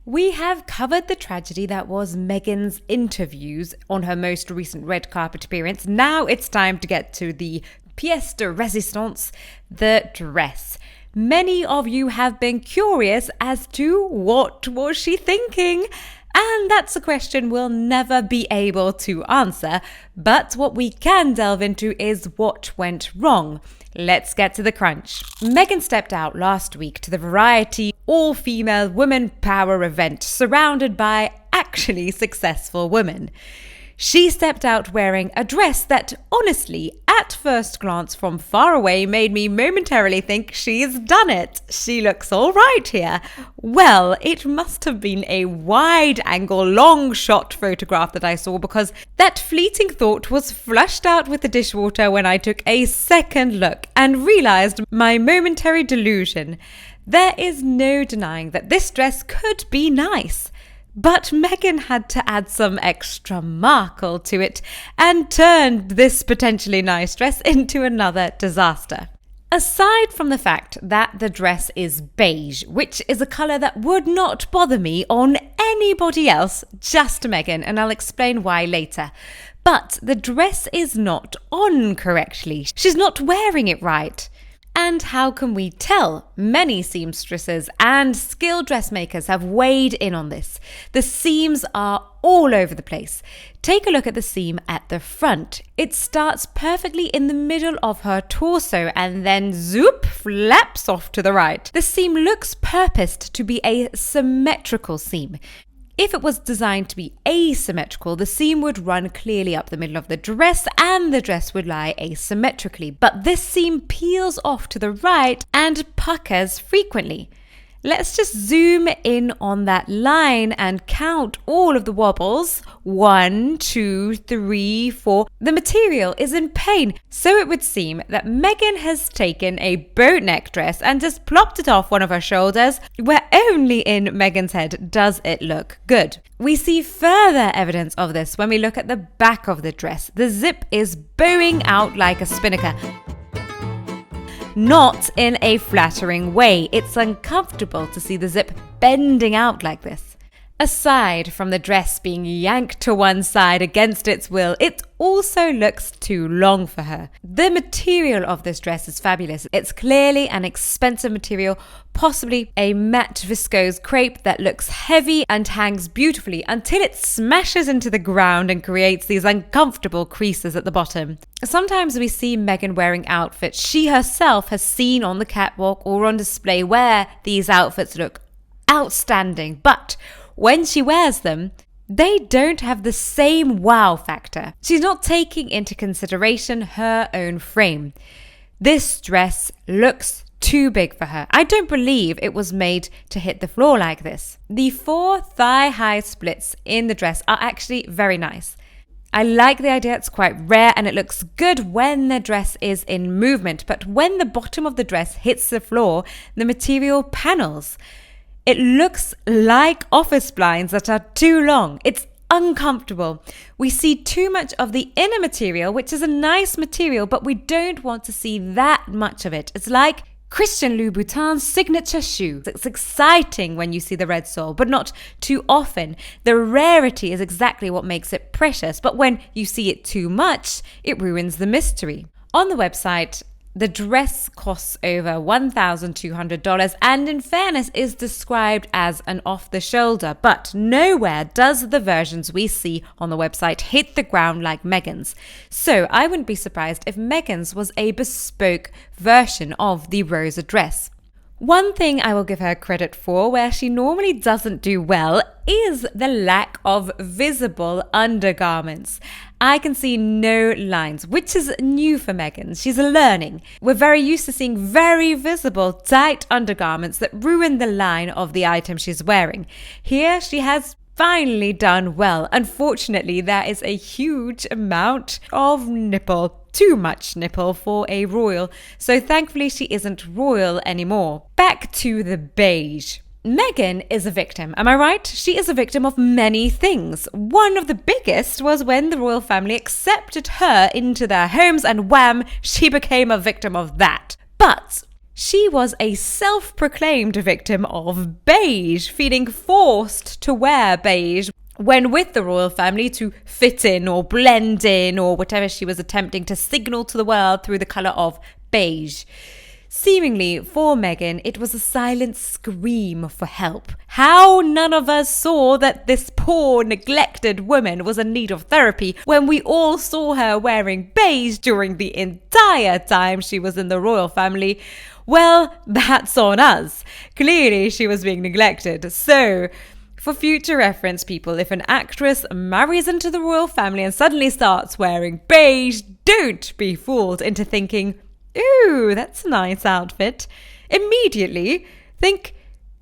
We have covered the tragedy that was Meghan's interviews on her most recent red carpet appearance. Now it's time to get to the pièce de résistance, the dress. Many of you have been curious as to what was she thinking? And that's a question we'll never be able to answer. But what we can delve into is what went wrong. Let's get to the crunch. Meghan stepped out last week to the Variety all-female women power event surrounded by actually successful women. She stepped out wearing a dress that, honestly, at first glance from far away made me momentarily think she's done it. She looks all right here. Well, it must have been a wide-angle, long-shot photograph that I saw, because that fleeting thought was flushed out with the dishwater when I took a second look and realized my momentary delusion. There is no denying that this dress could be nice. But Meghan had to add some extra markle to it and turned this potentially nice dress into another disaster. Aside from the fact that the dress is beige, which is a colour that would not bother me on anybody else, just Meghan, and I'll explain why later. But the dress is not on correctly. She's not wearing it right. And how can we tell? Many seamstresses and skilled dressmakers have weighed in on this. The seams are all over the place. Take a look at the seam at the front. It starts perfectly in the middle of her torso and then zoop, flaps off to the right. The seam looks purposed to be a symmetrical seam. If it was designed to be asymmetrical, the seam would run clearly up the middle of the dress and the dress would lie asymmetrically. But this seam peels off to the right and puckers frequently. Let's just zoom in on that line and count all of the wobbles. 1, 2, 3, 4. The material is in pain. So it would seem that Meghan has taken a boat neck dress and just plopped it off one of her shoulders, where only in Meghan's head does it look good. We see further evidence of this when we look at the back of the dress. The zip is bowing out like a spinnaker. Not in a flattering way. It's uncomfortable to see the zip bending out like this. Aside from the dress being yanked to one side against its will, it also looks too long for her. The material of this dress is fabulous. It's clearly an expensive material, possibly a matte viscose crepe that looks heavy and hangs beautifully until it smashes into the ground and creates these uncomfortable creases at the bottom. Sometimes we see Meghan wearing outfits she herself has seen on the catwalk or on display where these outfits look outstanding, but when she wears them, they don't have the same wow factor. She's not taking into consideration her own frame. This dress looks too big for her. I don't believe it was made to hit the floor like this. The 4 thigh-high splits in the dress are actually very nice. I like the idea. It's quite rare and it looks good when the dress is in movement, but when the bottom of the dress hits the floor, the material panels. It looks like office blinds that are too long. It's uncomfortable. We see too much of the inner material, which is a nice material, but we don't want to see that much of it. It's like Christian Louboutin's signature shoe. It's exciting when you see the red sole, but not too often. The rarity is exactly what makes it precious, but when you see it too much, it ruins the mystery. On the website, the dress costs over $1,200 and in fairness is described as an off-the-shoulder, but nowhere does the versions we see on the website hit the ground like Meghan's. So I wouldn't be surprised if Meghan's was a bespoke version of the Rosa dress. One thing I will give her credit for, where she normally doesn't do well, is the lack of visible undergarments. I can see no lines, which is new for Meghan. She's learning. We're very used to seeing very visible, tight undergarments that ruin the line of the item she's wearing. Here, she has finally done well. Unfortunately, there is a huge amount of nipple. Too much nipple for a royal. So thankfully, she isn't royal anymore. Back to the beige. Meghan is a victim, am I right? She is a victim of many things. One of the biggest was when the royal family accepted her into their homes and wham, she became a victim of that. But She was a self-proclaimed victim of beige, feeling forced to wear beige when with the royal family to fit in or blend in or whatever she was attempting to signal to the world through the colour of beige. Seemingly, for Meghan, it was a silent scream for help. How none of us saw that this poor, neglected woman was in need of therapy when we all saw her wearing beige during the entire time she was in the royal family. Well, that's on us. Clearly, she was being neglected. So, for future reference, people, if an actress marries into the royal family and suddenly starts wearing beige, don't be fooled into thinking, ooh, that's a nice outfit. Immediately think,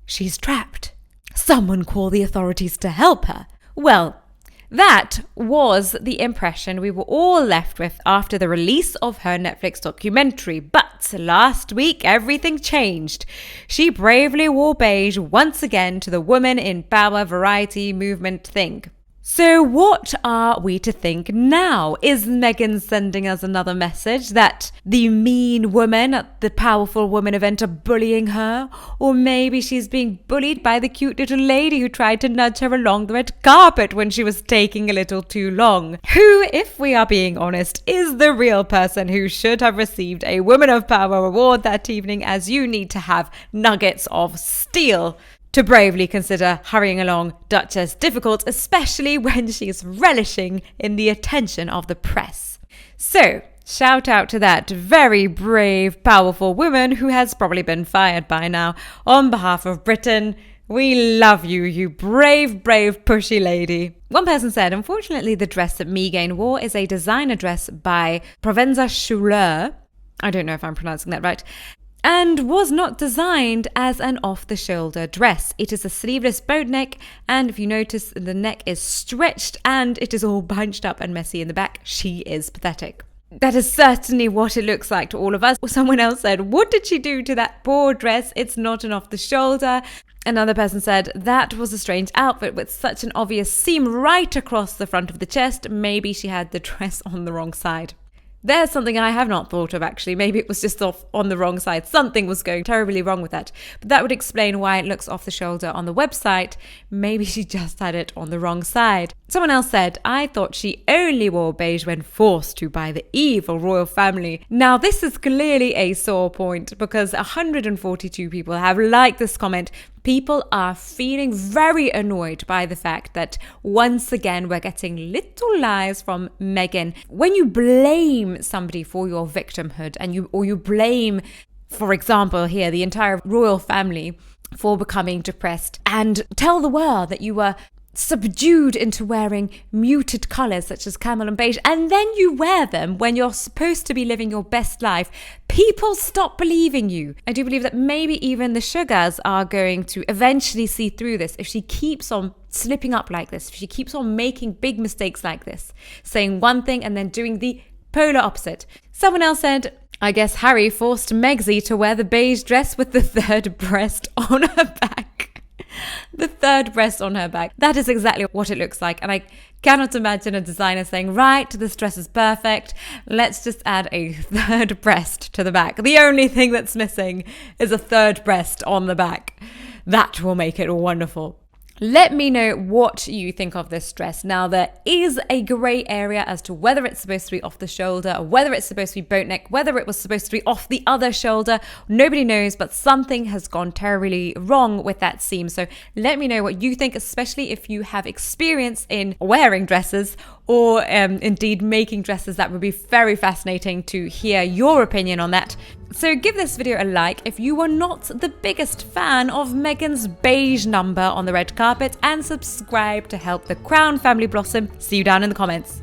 she's trapped. Someone call the authorities to help her. Well, that was the impression we were all left with after the release of her Netflix documentary. But last week, everything changed. She bravely wore beige once again to the Women in Power variety movement thing. So what are we to think now? Is Meghan sending us another message that the mean women at the powerful woman event are bullying her? Or maybe she's being bullied by the cute little lady who tried to nudge her along the red carpet when she was taking a little too long? Who, if we are being honest, is the real person who should have received a Woman of Power award that evening, as you need to have nuggets of steel to bravely consider hurrying along Duchess difficult, especially when she's relishing in the attention of the press. So, shout out to that very brave, powerful woman who has probably been fired by now. On behalf of Britain, we love you, you brave, pushy lady. One person said, unfortunately, the dress that Meghan wore is a designer dress by Provenza Schuler. I don't know if I'm pronouncing that right. And was not designed as an off-the-shoulder dress. It is a sleeveless boat neck, and if you notice, the neck is stretched and it is all bunched up and messy in the back. She is pathetic. That is certainly what it looks like to all of us. Someone else said, what did she do to that poor dress? It's not an off-the-shoulder. Another person said, that was a strange outfit with such an obvious seam right across the front of the chest. Maybe she had the dress on the wrong side. There's something I have not thought of, actually. Maybe it was just off on the wrong side. Something was going terribly wrong with that. But that would explain why it looks off the shoulder on the website. Maybe she just had it on the wrong side. Someone else said, I thought she only wore beige when forced to by the evil royal family. Now, this is clearly a sore point because 142 people have liked this comment. People are feeling very annoyed by the fact that once again we're getting little lies from Meghan. When you blame somebody for your victimhood and you blame, for example, here the entire royal family for becoming depressed and tell the world that you were subdued into wearing muted colours such as camel and beige, and then you wear them when you're supposed to be living your best life, people stop believing you. I do believe that maybe even the Sugars are going to eventually see through this if she keeps on slipping up like this, if she keeps on making big mistakes like this, saying one thing and then doing the polar opposite. Someone else said, I guess Harry forced Megxie to wear the beige dress with the third breast on her back. The third breast on her back. That is exactly what it looks like. And I cannot imagine a designer saying, right, this dress is perfect. Let's just add a third breast to the back. The only thing that's missing is a third breast on the back. That will make it wonderful. Let me know what you think of this dress. Now, there is a grey area as to whether it's supposed to be off the shoulder, or whether it's supposed to be boat neck, whether it was supposed to be off the other shoulder. Nobody knows, but something has gone terribly wrong with that seam. So let me know what you think, especially if you have experience in wearing dresses or indeed making dresses. That would be very fascinating to hear your opinion on that. So give this video a like if you are not the biggest fan of Meghan's beige number on the red carpet, and subscribe to help the Crown family blossom. See you down in the comments.